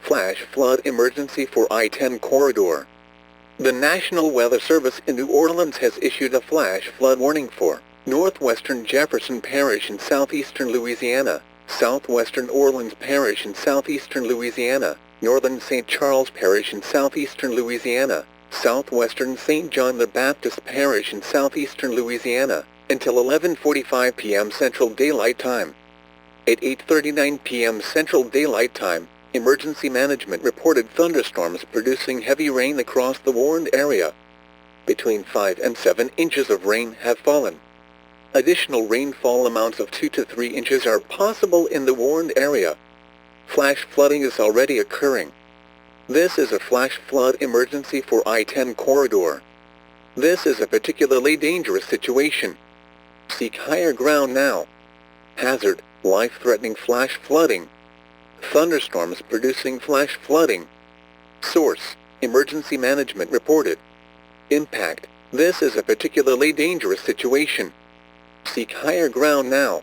Flash flood emergency for I-10 corridor. The National Weather Service in New Orleans has issued a flash flood warning for northwestern Jefferson Parish in southeastern Louisiana, southwestern Orleans Parish in southeastern Louisiana, northern St. Charles Parish in southeastern Louisiana, southwestern St. John the Baptist Parish in southeastern Louisiana, until 11:45 p.m. Central Daylight Time. At 8:39 p.m. Central Daylight Time, Emergency Management reported thunderstorms producing heavy rain across the warned area. Between 5 and 7 inches of rain have fallen. Additional rainfall amounts of 2 to 3 inches are possible in the warned area. Flash flooding is already occurring. This is a flash flood emergency for I-10 corridor. This is a particularly dangerous situation. Seek higher ground now. Hazard, life-threatening flash flooding. Thunderstorms producing flash flooding. Source, Emergency Management reported. Impact, this is a particularly dangerous situation. Seek higher ground now.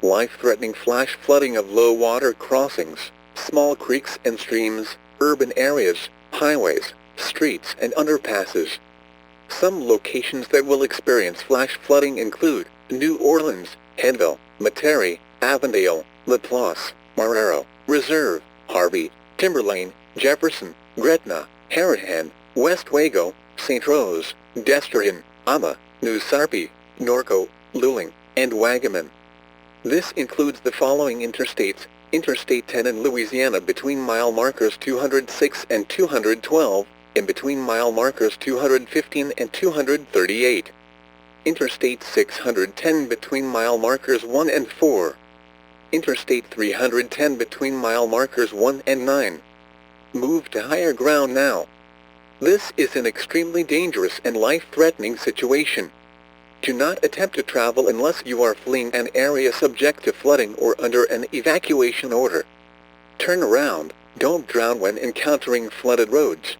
Life-threatening flash flooding of low water crossings, small creeks and streams, urban areas, highways, streets and underpasses. Some locations that will experience flash flooding include New Orleans, Henville, Metairie, Avondale, Laplace, Marrero, Reserve, Harvey, Timberlane, Jefferson, Gretna, Hurrcane, West Wago, St. Rose, Destrehan, Ama, New Sarpy, Norco, Luling, and Wagaman. This includes the following interstates: Interstate 10 in Louisiana between mile markers 206 and 212, and between mile markers 215 and 238. Interstate 610 between mile markers 1 and 4. Interstate 310 between mile markers 1 and 9. Move to higher ground now. This is an extremely dangerous and life-threatening situation. Do not attempt to travel unless you are fleeing an area subject to flooding or under an evacuation order. Turn around, don't drown when encountering flooded roads.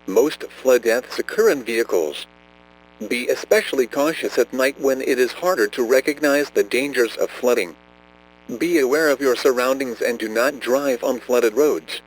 Most flood deaths occur in vehicles. Be especially cautious at night when it is harder to recognize the dangers of flooding. Be aware of your surroundings and do not drive on flooded roads.